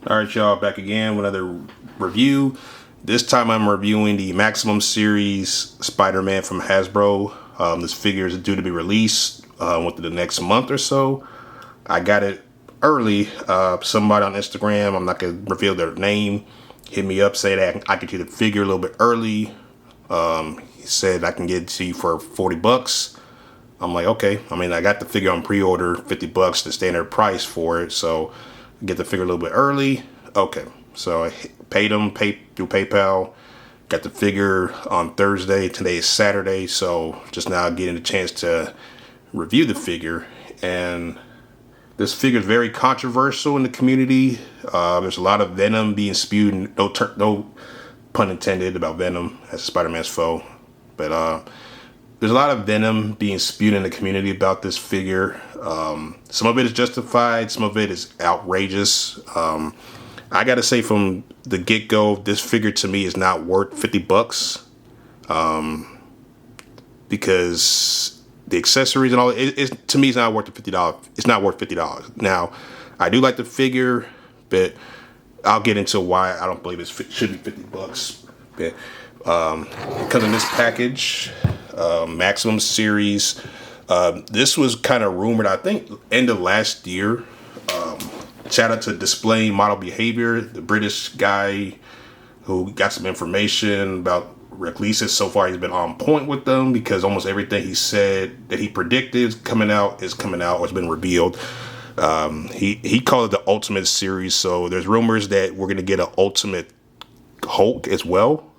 Alright, y'all, back again with another review. This time I'm reviewing the Maximum Series Spider-Man from Hasbro. This figure is due to be released within the next month or so. I got it early. Somebody on Instagram, I'm not going to reveal their name, hit me up, say that I could get the figure a little bit early. He said I can get it to you for $40. I'm like, okay. I mean, I got the figure on pre-order, $50, the standard price for it. So get the figure a little bit early. Okay. So I paid them through PayPal. Got the figure on Thursday. Today is Saturday. So just now getting the chance to review the figure. And this figure is very controversial in the community. There's a lot of venom being spewed. No pun intended about Venom as Spider-Man's foe. But there's a lot of venom being spewed in the community about this figure. Some of it is justified. Some of it is outrageous. I gotta say from the get-go, this figure to me is not worth $50. Because the accessories and all, to me, it's not worth the $50. It's not worth $50. Now, I do like the figure, but I'll get into why I don't believe it should be $50. But it comes in this package. Maximum Series. This was kind of rumored, I think, end of last year. Shout out to Displaying Model Behavior, the British guy who got some information about releases. So far, he's been on point with them because almost everything he said that he predicted is coming out or has been revealed. He called it the Ultimate Series. So there's rumors that we're going to get an Ultimate Hulk as well.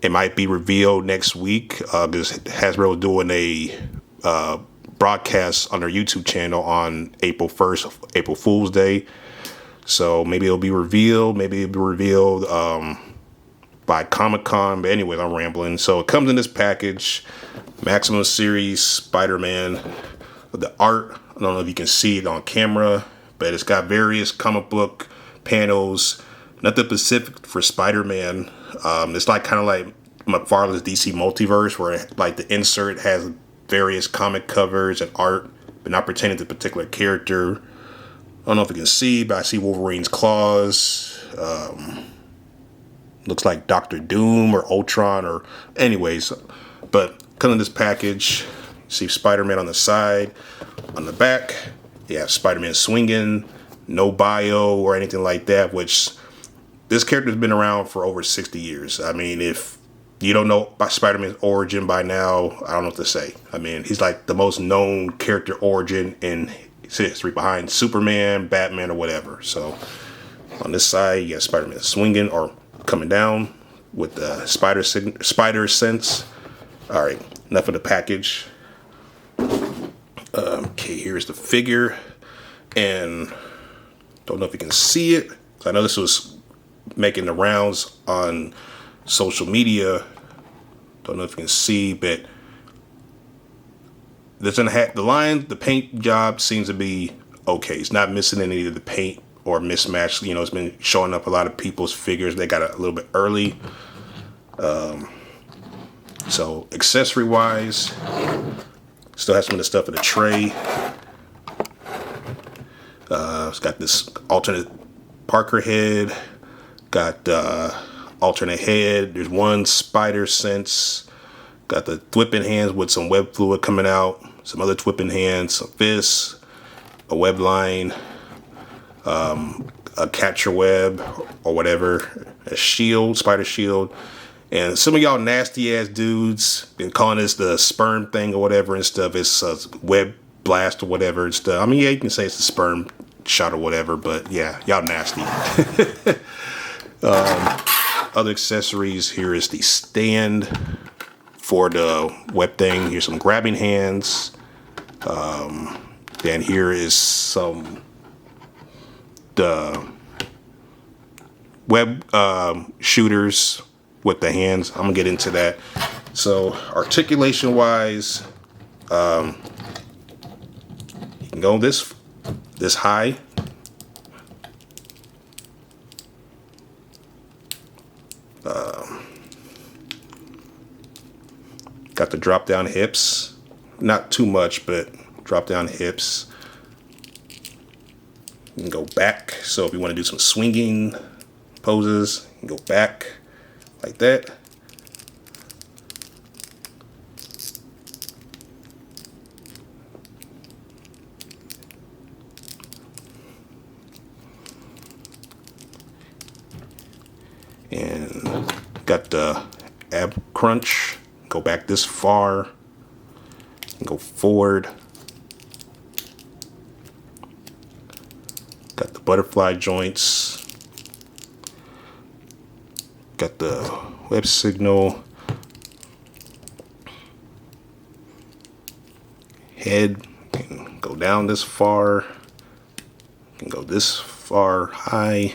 It might be revealed next week because Hasbro is doing a broadcast on their YouTube channel on April 1st, April Fool's Day. So maybe it'll be revealed. Maybe it'll be revealed by Comic-Con. But anyways, I'm rambling. So it comes in this package. Maximum Series Spider-Man. The art, I don't know if you can see it on camera, but it's got various comic book panels. Nothing specific for Spider-Man. It's like kind of like McFarlane's DC Multiverse, where like the insert has various comic covers and art, but not pertaining to a particular character. I don't know if you can see, but I see Wolverine's claws. Looks like Doctor Doom or Ultron, or anyways. But coming in this package, you see Spider-Man on the side. On the back, you have Spider-Man swinging. No bio or anything like that, which this character's been around for over 60 years. I mean, if you don't know about Spider-Man's origin by now, I don't know what to say. I mean, he's like the most known character origin in history behind Superman, Batman, or whatever. So on this side, you got Spider-Man swinging or coming down with the spider sense. All right, enough of the package. Okay, here's the figure. And don't know if you can see it. I know this was making the rounds on social media. Don't know if you can see, but there's the paint job seems to be okay. It's not missing any of the paint or mismatch. You know, it's been showing up a lot of people's figures. They got it a little bit early. So accessory wise, still has some of the stuff in the tray. It's got this alternate Parker head. Got alternate head. There's one spider sense. Got the whipping hands with some web fluid coming out. Some other whipping hands. Some fists. A web line. A catcher web or whatever. A shield. Spider shield. And some of y'all nasty ass dudes been calling this the sperm thing or whatever and stuff. It's a web blast or whatever and stuff. I mean, yeah, you can say it's a sperm shot or whatever, but yeah, y'all nasty. Other accessories, here is the stand for the web thing. Here's some grabbing hands. Then here is some the web shooters with the hands. I'm gonna get into that. So articulation wise, you can go this high. Got the drop down hips, not too much, but drop down hips. You can go back. So if you want to do some swinging poses, you can go back like that. And got the ab crunch. Go back this far. And go forward. Got the butterfly joints. Got the web signal. Head can go down this far. Can go this far high.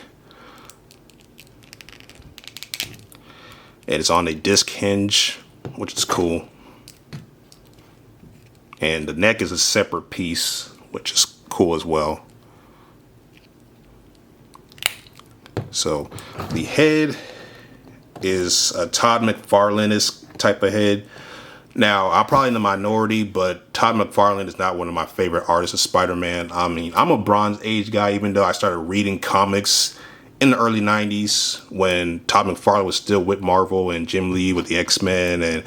And it's on a disc hinge, which is cool. And the neck is a separate piece, which is cool as well. So the head is a Todd McFarlane-esque type of head. Now, I'm probably in the minority, but Todd McFarlane is not one of my favorite artists of Spider-Man. I mean, I'm a Bronze Age guy, even though I started reading comics in the early 90s when Todd McFarlane was still with Marvel and Jim Lee with the X-Men and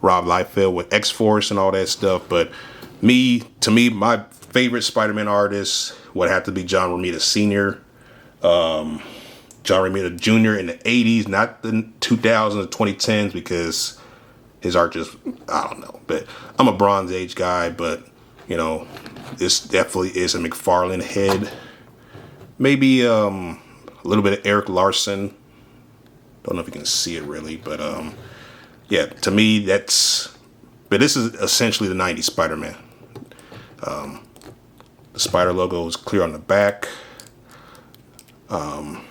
Rob Liefeld with X-Force and all that stuff. But to me, my favorite Spider-Man artist would have to be John Romita Sr., John Romita Jr. in the 80s, not the 2000s or 2010s, because his art just, I don't know. But I'm a Bronze Age guy, but, you know, this definitely is a McFarlane head. Maybe a little bit of Eric Larson. Don't know if you can see it really, but yeah, to me, but this is essentially the 90s Spider-Man. The spider logo is clear on the back. Don't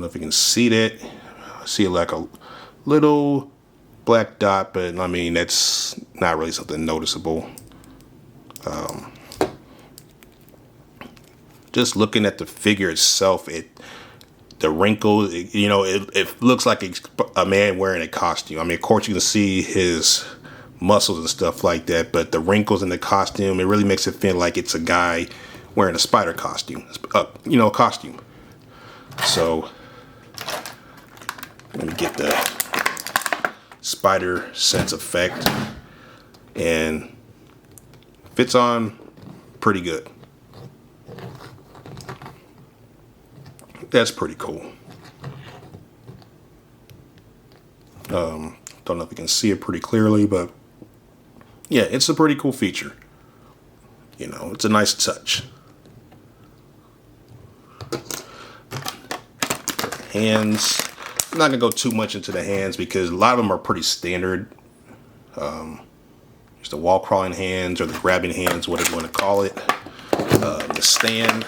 know if you can see that. I see like a little black dot, but I mean, that's not really something noticeable. Just looking at the figure itself, the wrinkles, it looks like a man wearing a costume. I mean, of course you can see his muscles and stuff like that, but the wrinkles in the costume, it really makes it feel like it's a guy wearing a spider costume, a costume. So let me get the spider sense effect, and fits on pretty good. That's pretty cool. Don't know if you can see it pretty clearly, but yeah, it's a pretty cool feature. It's a nice touch. Hands. I'm not gonna go too much into the hands because a lot of them are pretty standard. There's the wall crawling hands or the grabbing hands, whatever you want to call it. The stand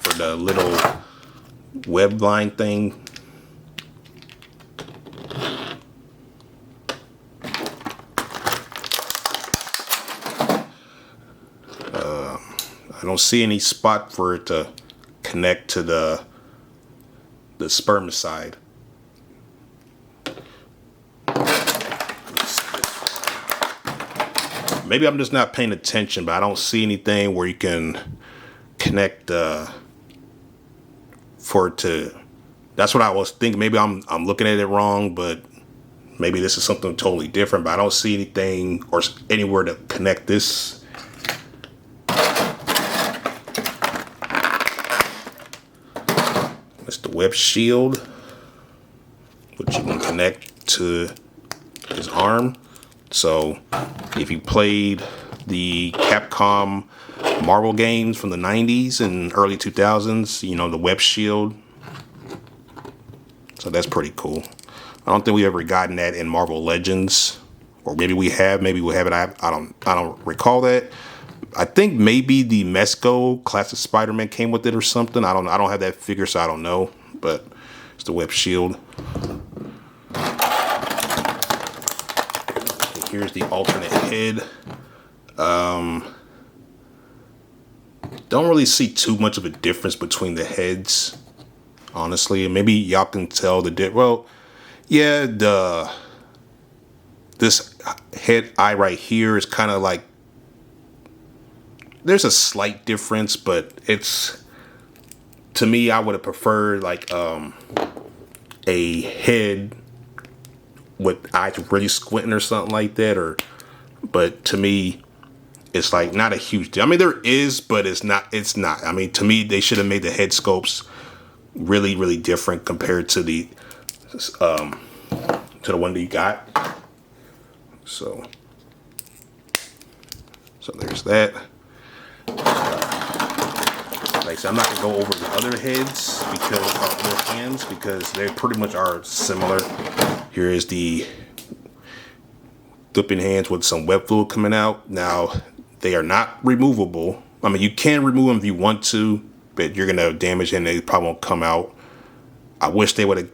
for the little web line thing. I don't see any spot for it to connect to the spermicide. Maybe I'm just not paying attention, but I don't see anything where you can connect for it to. That's what I was thinking. Maybe I'm looking at it wrong, but maybe this is something totally different. But I don't see anything or anywhere to connect this. It's the web shield, which you can connect to his arm. So if you played the Capcom Marvel games from the 90s and early 2000s, the web shield. So that's pretty cool. I don't think we ever gotten that in Marvel Legends, or maybe we have. Maybe we haven't. I don't recall that. I think maybe the Mesco Classic Spider-Man came with it or something. I don't have that figure, so I don't know. But it's the web shield. Here's the alternate head. Don't really see too much of a difference between the heads, honestly. Maybe y'all can tell the difference. Well, yeah, this head eye right here is kind of like, there's a slight difference, but it's, to me, I would have preferred like a head with eyes really squinting or something like that, or, but to me, it's like not a huge deal. I mean, there is, but it's not. It's not. I mean, to me, they should have made the head sculpts really, really different compared to the one that you got. So there's that. Like I said, I'm not gonna go over the other heads because other hands because they pretty much are similar. Here is the flipping hands with some web fluid coming out. Now, they are not removable. I mean, you can remove them if you want to, but you're gonna damage and they probably won't come out. I wish they would have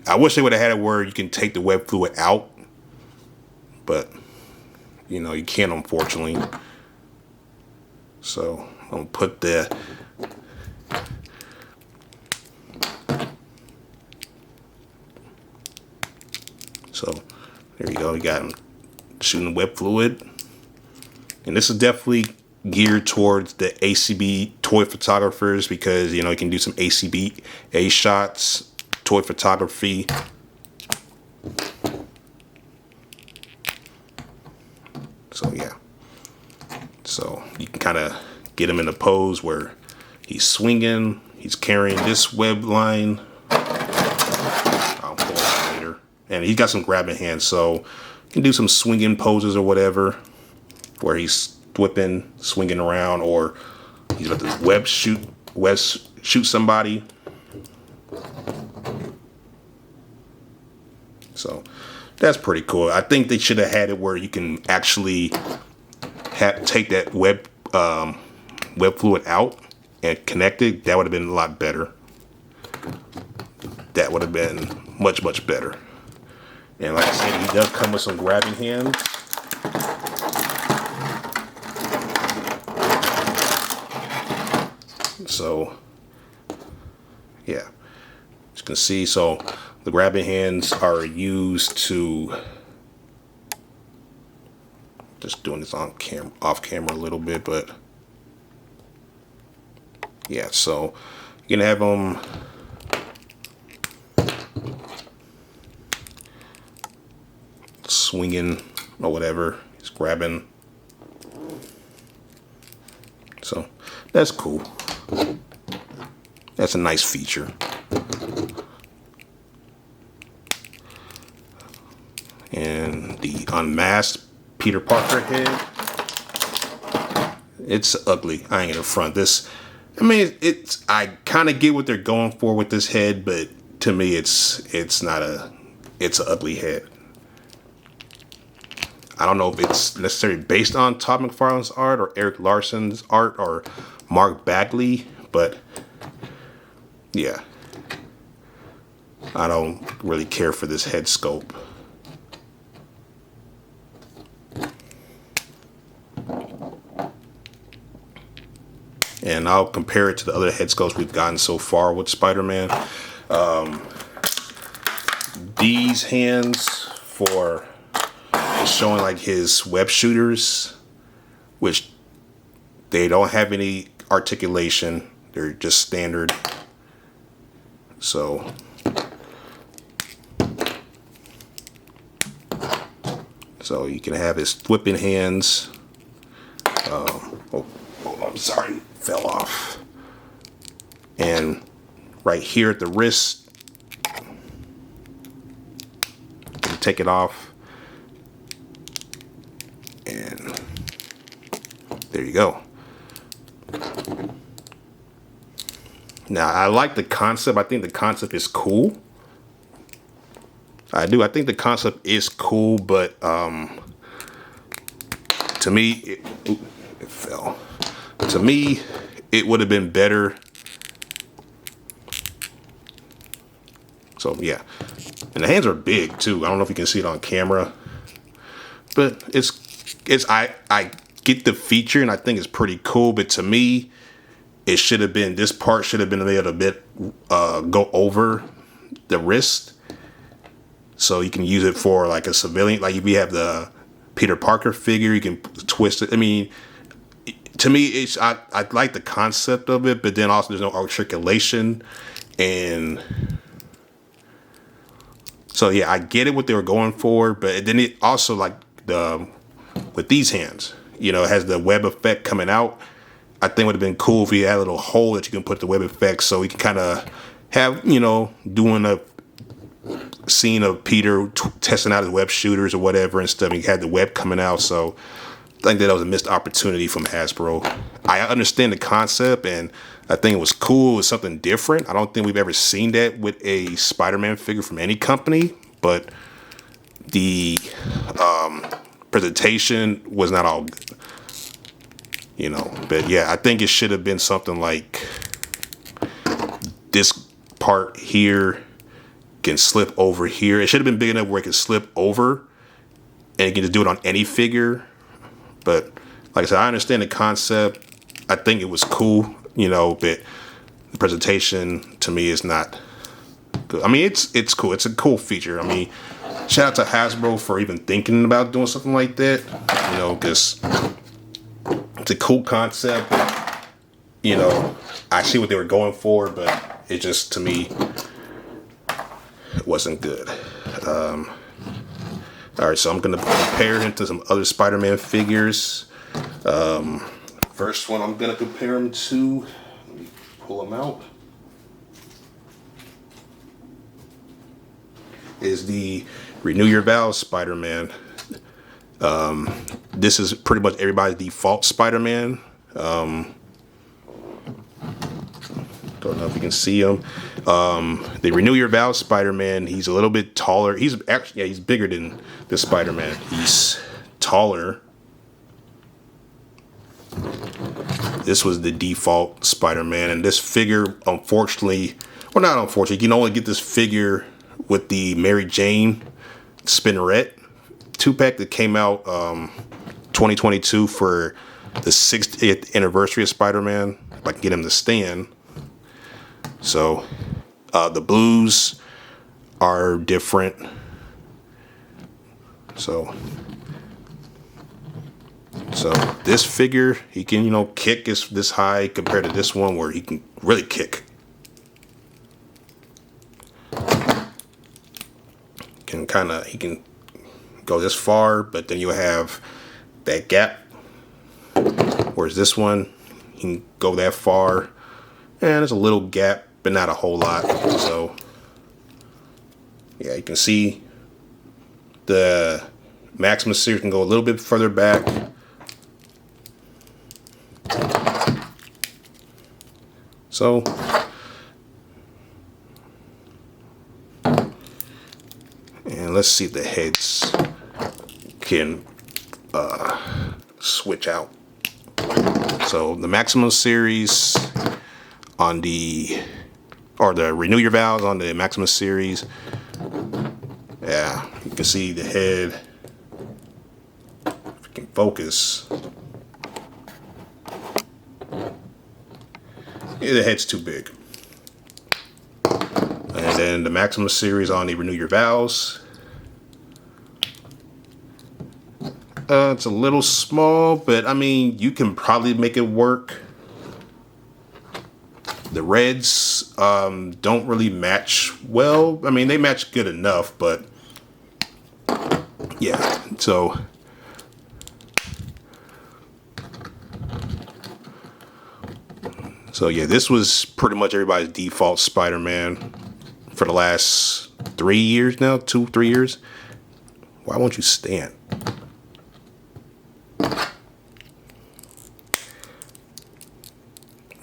had it where you can take the web fluid out, but you know you can't, unfortunately. So I'm gonna put the there you go. You got him shooting web fluid. And this is definitely geared towards the ACB toy photographers because, you know, you can do some ACBA shots, toy photography. So, yeah. So, you can kind of get him in a pose where he's swinging, he's carrying this web line. I'll pull it out later. And he's got some grabbing hands, so you can do some swinging poses or whatever, where he's whipping, swinging around, or he's about to web shoot somebody. So that's pretty cool. I think they should have had it where you can actually take that web fluid out and connect it. That would have been a lot better. That would have been much, much better. And like I said, he does come with some grabbing hands. So, yeah. As you can see, so the grabbing hands are used to, just doing this off camera a little bit, but yeah, so you can have them swinging or whatever. He's grabbing. So that's cool. That's a nice feature. And the unmasked Peter Parker head. It's ugly. I ain't gonna front this. I mean, I kind of get what they're going for with this head, but to me, it's an ugly head. I don't know if it's necessarily based on Todd McFarlane's art or Eric Larson's art or Mark Bagley, but yeah, I don't really care for this head sculpt. And I'll compare it to the other head sculpts we've gotten so far with Spider-Man. These hands for showing like his web shooters, which they don't have any articulation. They're just standard. So you can have his whipping hands. I'm sorry, fell off. And right here at the wrist, you take it off. And there you go. Now, I like the concept. I think the concept is cool. I do. I think the concept is cool, but to me, it fell. To me, it would have been better. So, yeah. And the hands are big, too. I don't know if you can see it on camera. But I get the feature, and I think it's pretty cool. But to me, it should have been, this part should have been a little bit go over the wrist. So you can use it for like a civilian. Like if you have the Peter Parker figure, you can twist it. I mean, to me, I like the concept of it, but then also there's no articulation, and so yeah, I get it what they were going for, but then it also like with these hands, it has the web effect coming out. I think it would have been cool if you had a little hole that you can put the web effect, so you can kind of have doing a scene of Peter testing out his web shooters or whatever and stuff. And he had the web coming out, so I think that was a missed opportunity from Hasbro. I understand the concept, and I think it was cool. It was something different. I don't think we've ever seen that with a Spider-Man figure from any company, but the presentation was not all good. But yeah, I think it should have been something like this part here can slip over here. It should have been big enough where it can slip over and you can just do it on any figure. But like I said, I understand the concept. I think it was cool, but the presentation to me is not good. I mean, it's cool. It's a cool feature. I mean, shout out to Hasbro for even thinking about doing something like that, because it's a cool concept. I see what they were going for, but it just, to me, wasn't good. All right, so I'm gonna compare him to some other Spider-Man figures. First one I'm gonna compare him to, let me pull him out, is the Renew Your Vows Spider-Man. This is pretty much everybody's default Spider-Man. Don't know if you can see him. The Renew Your Vows Spider-Man, he's a little bit taller. He's bigger than the Spider-Man. He's taller. This was the default Spider-Man, and this figure, unfortunately, well, not unfortunately, you can only get this figure with the Mary Jane Spinneret 2-pack that came out 2022 for the 60th anniversary of Spider-Man. If I can get him to stand. So the blues are different. So this figure, he can, kick this high compared to this one where he can really kick. He can go this far, but then you have that gap. Whereas this one, he can go that far, and there's a little gap, but not a whole lot. So yeah, you can see the Maximus series can go a little bit further back. So and let's see if the heads can switch out. So the Maximum series on the Renew Your Vows on the Maximus series, yeah, you can see the head. If you can focus, yeah, the head's too big. And then the Maximus series on the Renew Your Vows, it's a little small, but I mean, you can probably make it work. The reds don't really match well. I mean, they match good enough, but yeah. So yeah, this was pretty much everybody's default Spider-Man for the last 3 years now, 2-3 years. Why won't you stand?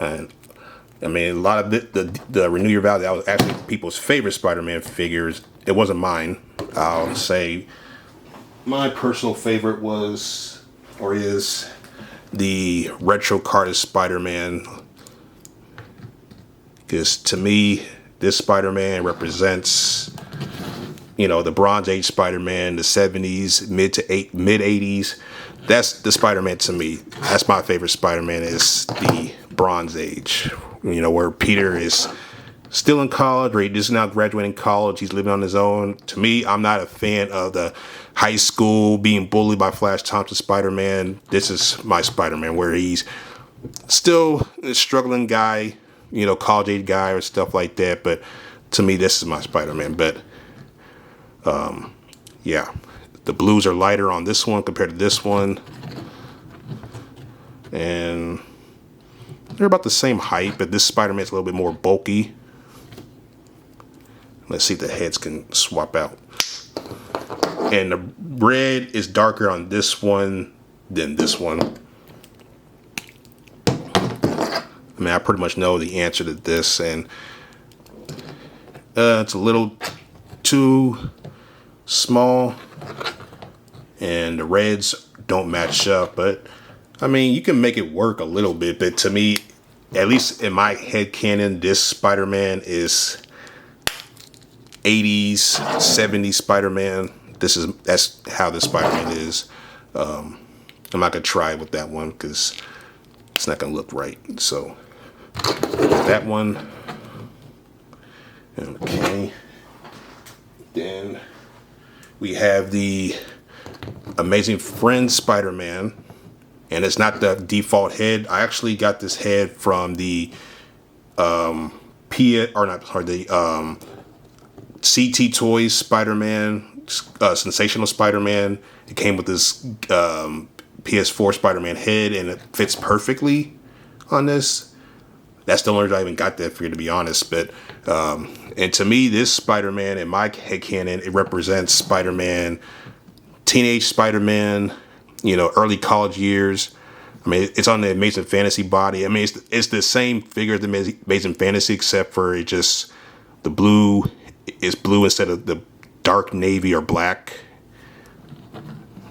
And I mean, a lot of the Renew Your Vow, that was actually people's favorite Spider-Man figures. It wasn't mine. I'll say my personal favorite was, or is, the retro carded Spider-Man. Because to me, this Spider-Man represents, the Bronze Age Spider-Man, the 70s, mid 80s. That's the Spider-Man to me. That's my favorite Spider-Man, is the Bronze Age. Where Peter is still in college, or he's just now graduating college. He's living on his own. To me, I'm not a fan of the high school being bullied by Flash Thompson Spider-Man. This is my Spider-Man, where he's Still a struggling guy, you know, college age guy or stuff like that. But to me, this is my Spider-Man. But yeah, the blues are lighter on this one compared to this one, and they're about the same height. But this Spider-Man's a little bit more bulky. Let's see if the heads can swap out. And the red is darker on this one than this one. I mean, I pretty much know the answer to this, and it's a little too small, and the reds don't match up. But I mean, you can make it work a little bit. But to me, at least in my head canon, this Spider-Man is 80s, 70s Spider-Man. That's how this Spider-Man is. I'm not gonna try with that one because it's not gonna look right. So that one. Okay. Then we have the Amazing Friends Spider-Man, and it's not the default head. I actually got this head from the CT Toys Spider-Man, Sensational Spider-Man. It came with this PS4 Spider-Man head, and it fits perfectly on this. That's the only reason I even got that for you, to be honest. But and to me, this Spider-Man, in my headcanon, it represents Spider-Man, teenage Spider-Man, you know, early college years. I mean, it's on the Amazing Fantasy body. I mean, it's the same figure as the Amazing Fantasy, except for it just, the blue is blue instead of the dark navy or black.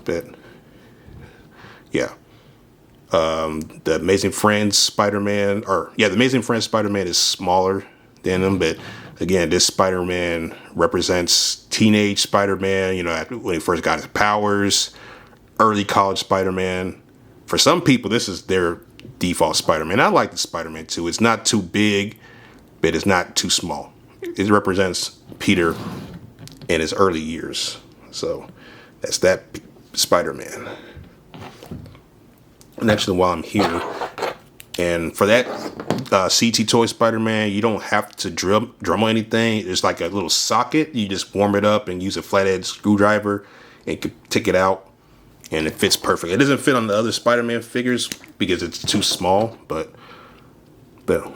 But yeah. The Amazing Friends Spider-Man, the Amazing Friends Spider-Man is smaller than him, but again, this Spider-Man represents teenage Spider-Man, you know, when he first got his powers, early college Spider-Man. For some people, this is their default Spider-Man. I like the Spider-Man too. It's not too big, but it's not too small. It represents Peter in his early years. So that's that Spider-Man. And actually, while I'm here, and for that CT Toy Spider-Man, you don't have to drum on anything. It's like a little socket. You just warm it up and use a flathead screwdriver and can take it out, and it fits perfect. It doesn't fit on the other Spider-Man figures because it's too small, but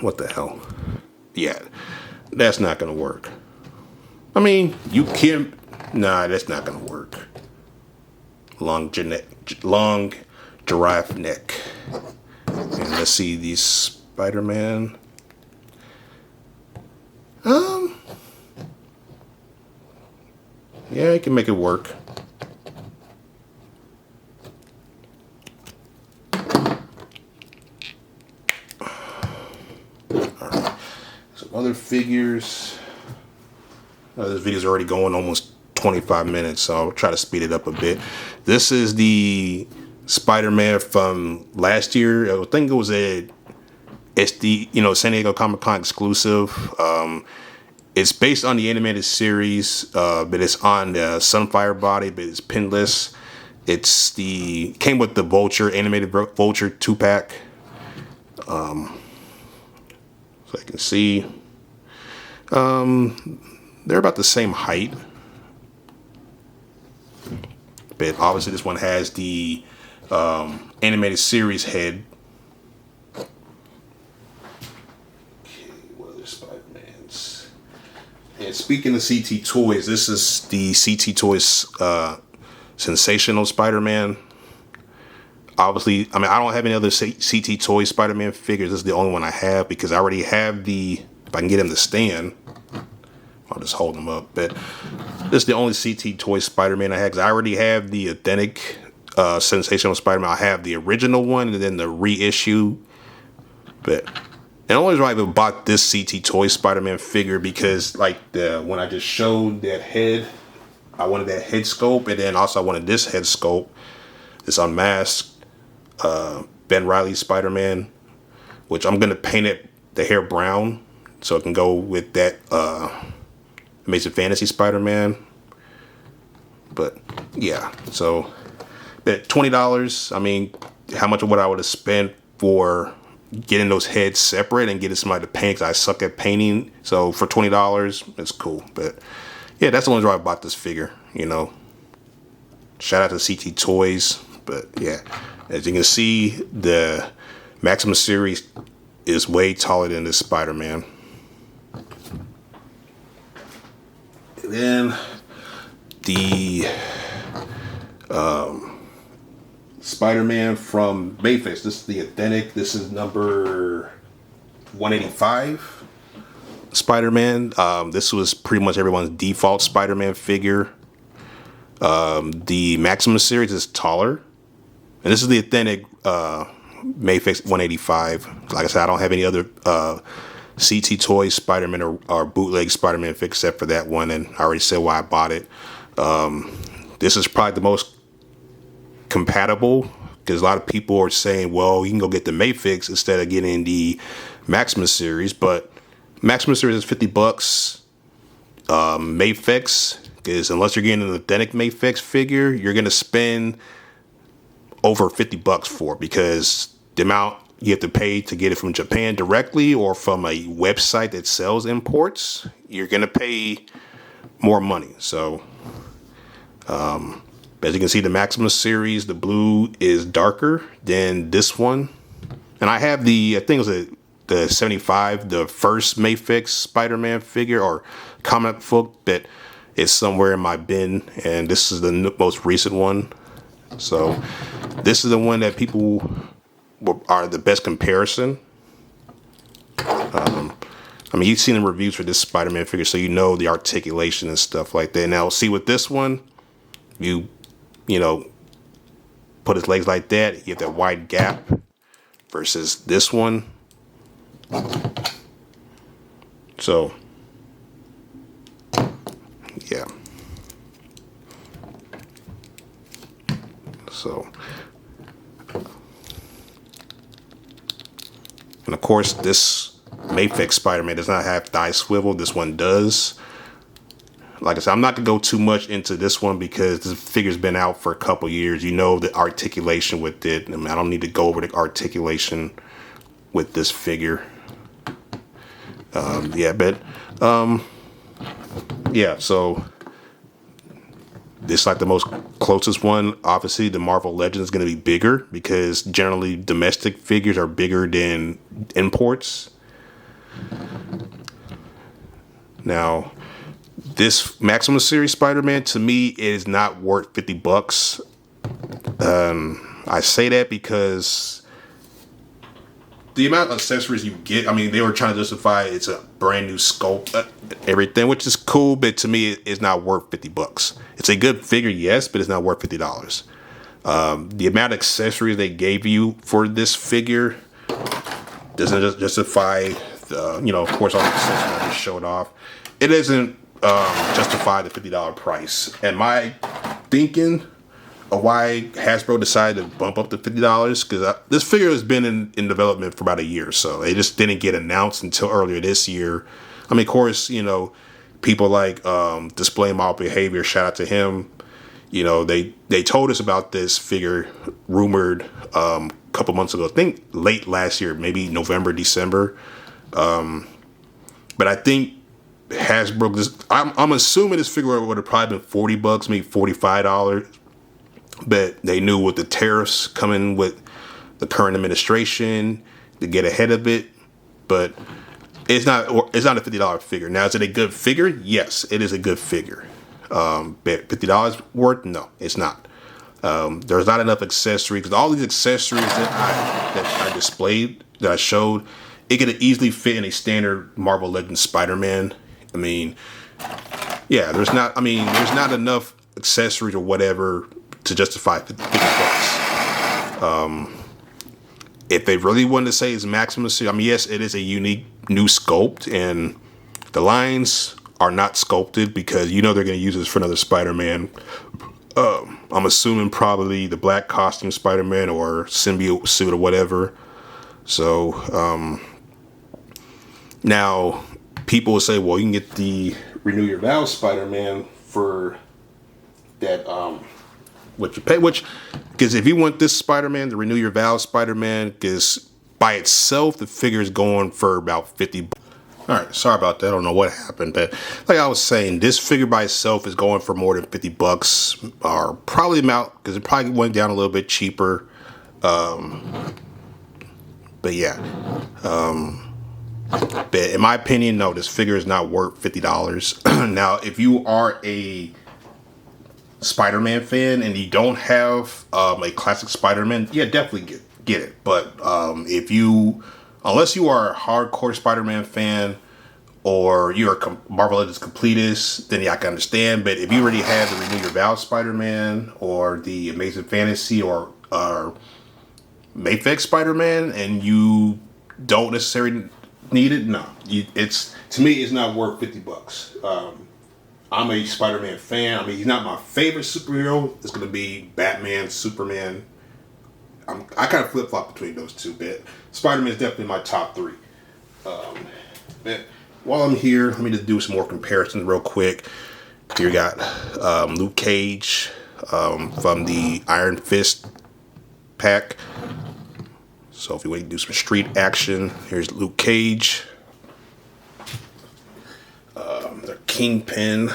what the hell? Yeah, that's not going to work. I mean, you can... Nah, that's not going to work. Long giraffe neck. And let's see these Spider-Man. Yeah, you can make it work. Alright. Some other figures. This video's already going almost 25 minutes, so I'll try to speed it up a bit. This is the Spider-Man from last year. I think it was it's the, you know, San Diego Comic-Con exclusive. It's based on the animated series, but it's on the Sunfire body, but it's pinless. Came with the Vulture, animated Vulture 2-pack. So I can see, they're about the same height. But obviously this one has the animated series head. Okay, what other Spider-Mans? And speaking of CT Toys, this is the CT Toys Sensational Spider-Man. Obviously, I mean, I don't have any other CT Toys Spider-Man figures. This is the only one I have because I already have if I can get him to stand, I'll just hold him up. But this is the only CT Toys Spider-Man I have because I already have the authentic Sensational Spider-Man. I have the original one and then the reissue. But the only reason I even bought this CT Toys Spider-Man figure because, like, when I just showed that head, I wanted that head sculpt, and then also I wanted this head sculpt. This unmasked Ben Reilly Spider-Man, which I'm gonna paint the hair brown so it can go with that Amazing Fantasy Spider-Man. But yeah, so at $20, I mean, how much of what I would have spent for getting those heads separate and getting somebody to paint, 'cause I suck at painting. So for $20, it's cool. But yeah, that's the only reason I bought this figure, you know. Shout out to CT Toys. But yeah, as you can see, the Maximus series is way taller than this Spider-Man. And then the Spider-Man from Mayfix. This is the authentic. This is number 185 Spider-Man. This was pretty much everyone's default Spider-Man figure. The Maximus series is taller. And this is the authentic Mayfix 185. Like I said, I don't have any other CT Toys Spider-Man or bootleg Spider-Man fix except for that one. And I already said why I bought it. This is probably the most compatible, because a lot of people are saying, well, you can go get the Mayfix instead of getting the Maximus series. But Maximus series is $50. Mayfix, because unless you're getting an authentic Mayfix figure, you're going to spend over $50 for it, because the amount you have to pay to get it from Japan directly or from a website that sells imports, you're going to pay more money. So as you can see, the Maximus series, the blue is darker than this one. And I have I think it was the 75, the first Mayfix Spider-Man figure or comic book that is somewhere in my bin. And this is the most recent one. So this is the one that people are the best comparison. I mean, you've seen the reviews for this Spider-Man figure, so you know the articulation and stuff like that. Now, see with this one, you know, put his legs like that, you have that wide gap versus this one. So, yeah. So, and of course, this Mayfix Spider-Man does not have thigh swivel. This one does. Like I said, I'm not going to go too much into this one because this figure's been out for a couple years. You know the articulation with it. I mean, I don't need to go over the articulation with this figure. Yeah, so this is like the most closest one. Obviously, the Marvel Legends is going to be bigger because generally domestic figures are bigger than imports. Now, this Maximus series Spider-Man, to me, is not worth $50. I say that because the amount of accessories you get, I mean, they were trying to justify it's a brand new sculpt, everything, which is cool, but to me, it's not worth $50. It's a good figure, yes, but it's not worth $50. The amount of accessories they gave you for this figure doesn't justify, of course, all the accessories I just showed off. It doesn't justify the $50 price. And my thinking of why Hasbro decided to bump up to $50, because this figure has been in development for about a year, so it just didn't get announced until earlier this year. I mean, of course, people like Display Model Behavior, shout out to him. They told us about this figure rumored a couple months ago, I think late last year, maybe November, December. But I think Hasbro, I'm assuming this figure would have probably been $40, maybe $45. But they knew with the tariffs coming with the current administration to get ahead of it. But it's not a $50 figure. Now, is it a good figure? Yes, it is a good figure. But $50 worth? No, it's not. There's not enough accessories, because all these accessories that I displayed, that I showed, it could easily fit in a standard Marvel Legends Spider-Man. I mean, yeah, there's not enough accessories or whatever to justify $50. If they really wanted to say it's Maximus, I mean, yes, it is a unique new sculpt, and the lines are not sculpted because they're going to use this for another Spider-Man. I'm assuming probably the black costume Spider-Man or symbiote suit or whatever. So now people will say, well, you can get the Renew Your Vows Spider-Man for that what you pay, because if you want this Spider-Man, the Renew Your Vows Spider-Man, because by itself, the figure is going for about 50. All right, sorry about that. I don't know what happened, but like I was saying, this figure by itself is going for more than 50 bucks, or probably about, because it probably went down a little bit cheaper. But yeah, but in my opinion, no, this figure is not worth $50. Now, if you are a Spider-Man fan and you don't have a classic Spider-Man, yeah, definitely get it. But unless you are a hardcore Spider-Man fan or you're a Marvel Legends completist, then yeah, I can understand. But if you already have the Renew Your Vows Spider-Man or the Amazing Fantasy or Mayfix Spider-Man and you don't necessarily need it, no. To me, it's not worth 50 bucks. I'm a Spider-Man fan. I mean, he's not my favorite superhero. It's going to be Batman, Superman. I kind of flip-flop between those two, but Spider-Man is definitely my top three. But while I'm here, let me just do some more comparisons real quick. Here you got Luke Cage from the Iron Fist pack. So if you want to do some street action, here's Luke Cage. The Kingpin.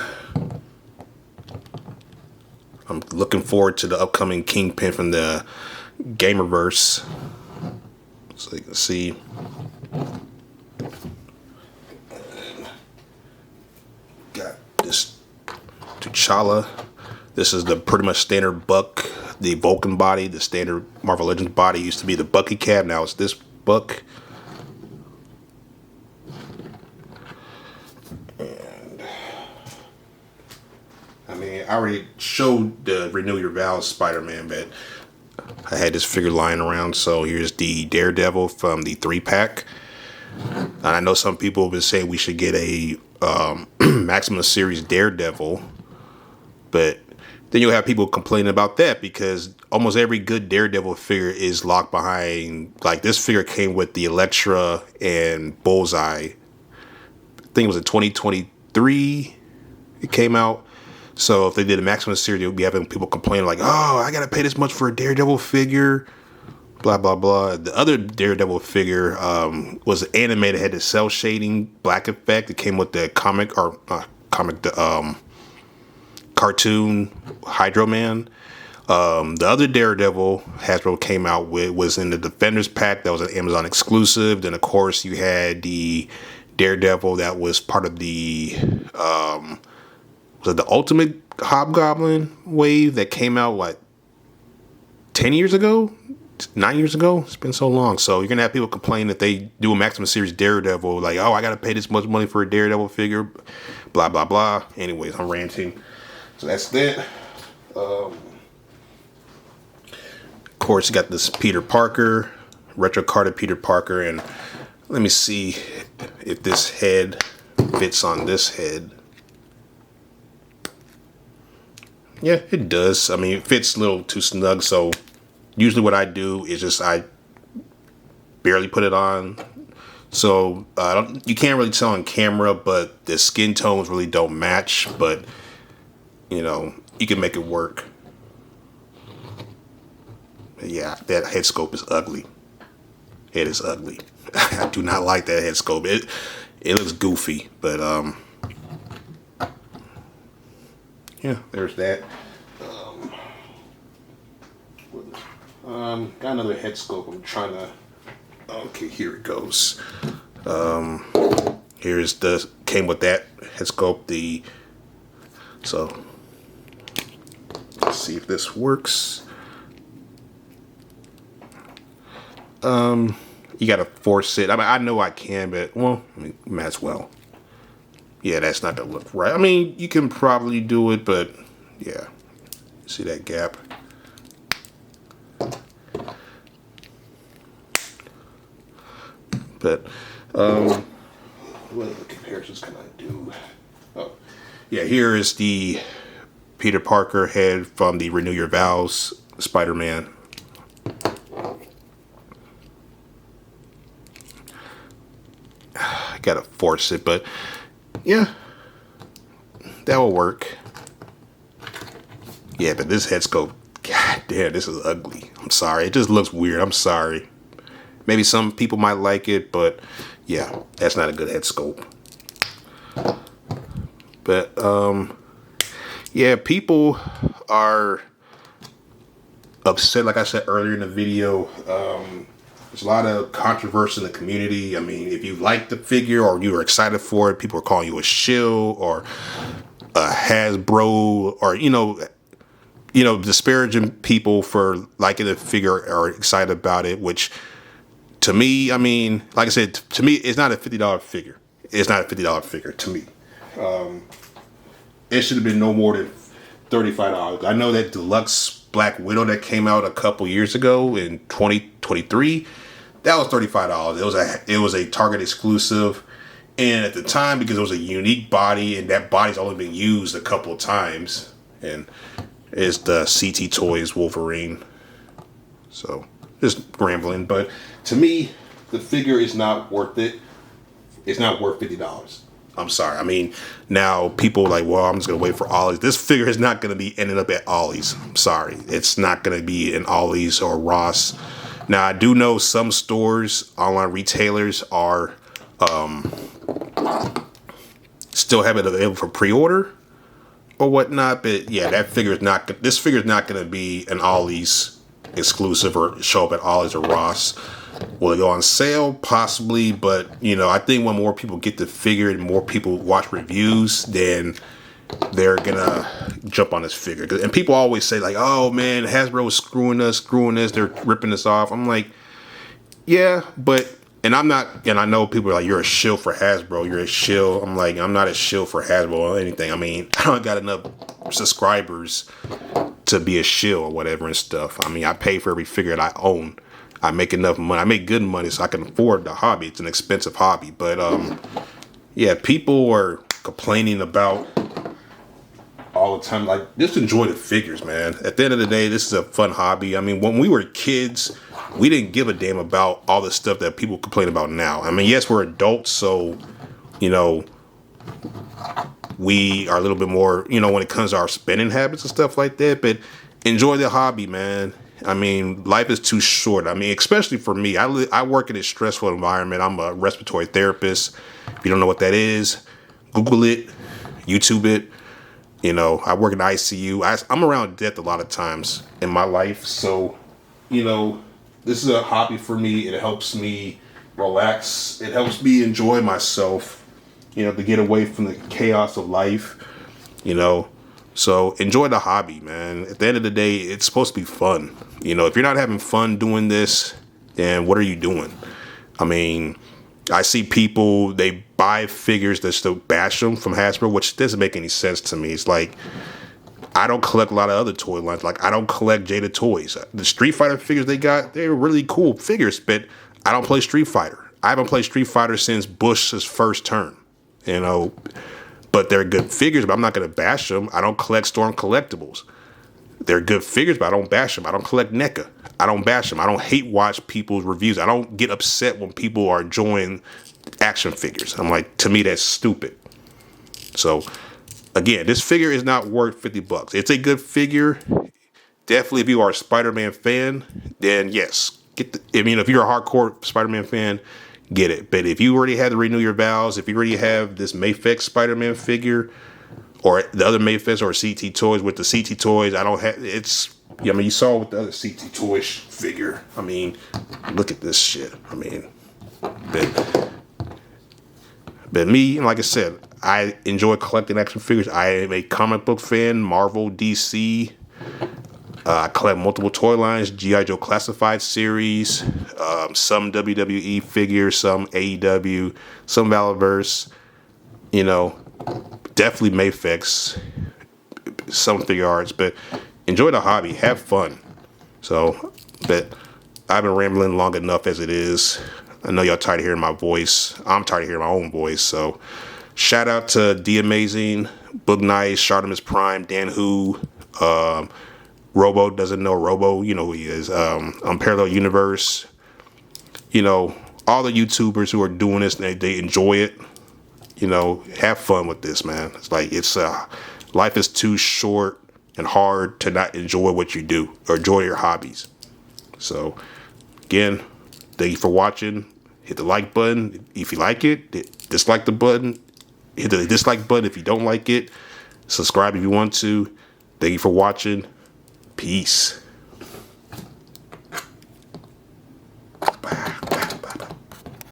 I'm looking forward to the upcoming Kingpin from the Gamerverse. So you can see. Got this T'Challa. This is the pretty much standard Buck, the Vulcan body, the standard Marvel Legends body. Used to be the Bucky cab, now it's this Buck. And I mean, I already showed the Renew Your Vows Spider-Man, but I had this figure lying around. So here's the Daredevil from the 3-pack. And I know some people have been saying we should get a Maximum Series Daredevil, but then you'll have people complaining about that because almost every good Daredevil figure is locked behind. Like this figure came with the Elektra and Bullseye. I think it was in 2023 it came out. So if they did a Maximum Series, they would be having people complaining like, oh, I gotta pay this much for a Daredevil figure, blah blah blah. The other Daredevil figure was animated, had the cell shading black effect. It came with the cartoon Hydro Man. The other Daredevil Hasbro came out with was in the Defenders pack. That was an Amazon exclusive. Then of course you had the Daredevil that was part of the was it the Ultimate Hobgoblin wave that came out like 10 years ago, 9 years ago. It's been so long. So you're gonna have people complain that they do a Maximum Series Daredevil, like, oh, I gotta pay this much money for a Daredevil figure, blah blah blah. Anyways, I'm ranting. So that's that. Of course, you got this Peter Parker, retro carded Peter Parker, and let me see if this head fits on this head. Yeah, it does. I mean, it fits a little too snug, so usually what I do is just I barely put it on. So you can't really tell on camera, but the skin tones really don't match, but you know, you can make it work. Yeah, that head sculpt is ugly. It is ugly. I do not like that head sculpt. It looks goofy, but yeah, there's that. Got another head sculpt. I'm trying to. Okay, here it goes. Here's the came with that head sculpt. So let's see if this works. You gotta force it. I mean, I know I can, but well, I mean, might as well. Yeah, that's not gonna look right. I mean, you can probably do it, but yeah, see that gap. But what other comparisons can I do? Oh, yeah, here is the Peter Parker head from the Renew Your Vows Spider-Man. I gotta force it, but yeah, that will work. Yeah, but this head sculpt, god damn, this is ugly. I'm sorry, it just looks weird. I'm sorry. Maybe some people might like it, but yeah, that's not a good head sculpt. But yeah, people are upset. Like I said earlier in the video, there's a lot of controversy in the community. I mean, if you like the figure or you were excited for it, people are calling you a shill or a Hasbro, or disparaging people for liking the figure or excited about it. Which, to me, I mean, like I said, to me, it's not a $50 figure. It's not a $50 figure to me. It should have been no more than $35. I know that deluxe Black Widow that came out a couple years ago in 2023, that was $35. It was a Target exclusive, and at the time, because it was a unique body and that body's only been used a couple of times, and it's the CT Toys Wolverine. So just rambling, but to me, the figure is not worth it. It's not worth $50. I'm sorry. I mean, now people are like, well, I'm just going to wait for Ollie's. This figure is not going to be ending up at Ollie's. I'm sorry. It's not going to be in Ollie's or Ross. Now, I do know some stores, online retailers are still have it available for pre-order or whatnot. But yeah, this figure is not going to be an Ollie's exclusive or show up at Ollie's or Ross. Will it go on sale? Possibly, but I think when more people get the figure and more people watch reviews, then they're gonna jump on this figure. And people always say like, "Oh man, Hasbro is screwing us, they're ripping us off." I'm like, yeah, but I'm not. And I know people are like, "You're a shill for Hasbro. You're a shill." I'm like, I'm not a shill for Hasbro or anything. I mean, I don't got enough subscribers to be a shill or whatever and stuff. I mean, I pay for every figure that I own. I make enough money. I make good money so I can afford the hobby. It's an expensive hobby. But, yeah, people are complaining about all the time. Like, just enjoy the figures, man. At the end of the day, this is a fun hobby. I mean, when we were kids, we didn't give a damn about all the stuff that people complain about now. I mean, yes, we're adults, so, we are a little bit more, when it comes to our spending habits and stuff like that. But enjoy the hobby, man. I mean, life is too short. I mean, especially for me. I work in a stressful environment. I'm a respiratory therapist. If you don't know what that is, Google it, YouTube it. I work in the ICU. I'm around death a lot of times in my life. So, this is a hobby for me. It helps me relax. It helps me enjoy myself, to get away from the chaos of life, So enjoy the hobby, man. At the end of the day, it's supposed to be fun. If you're not having fun doing this, then what are you doing? I mean, I see people, they buy figures just to bash them from Hasbro, which doesn't make any sense to me. It's like, I don't collect a lot of other toy lines. Like, I don't collect Jada Toys. The Street Fighter figures they got, they're really cool figures, but I don't play Street Fighter. I haven't played Street Fighter since Bush's first term, But they're good figures, but I'm not going to bash them. I don't collect Storm collectibles. They're good figures, but I don't bash them. I don't collect NECA. I don't bash them. I don't hate watch people's reviews. I don't get upset when people are enjoying action figures. I'm like, to me, that's stupid. So, again, this figure is not worth $50. It's a good figure. Definitely, if you are a Spider-Man fan, then yes. If you're a hardcore Spider-Man fan, get it. But if you already have to renew your vows, if you already have this Mayfix Spider-Man figure or the other Mayfix or CT Toys, with the CT Toys, you saw with the other CT Toys figure. I mean, look at this shit. I mean, but me, like I said, I enjoy collecting action figures. I am a comic book fan, Marvel, DC. I collect multiple toy lines, G.I. Joe Classified series, some WWE figures, some AEW, some Valorverse, definitely Mayfix, some figure arts, but enjoy the hobby, have fun. So, but I've been rambling long enough as it is. I know y'all tired of hearing my voice. I'm tired of hearing my own voice. So, shout out to D Amazing, Book Nice, Shartimus Prime, Dan Who, Robo doesn't know Robo, who he is. Parallel Universe, all the YouTubers who are doing this, they enjoy it. Have fun with this, man. It's like, life is too short and hard to not enjoy what you do or enjoy your hobbies. So, again, Thank you for watching. Hit the like button if you like it. Dislike the button. Hit the dislike button if you don't like it. Subscribe if you want to. Thank you for watching. Peace.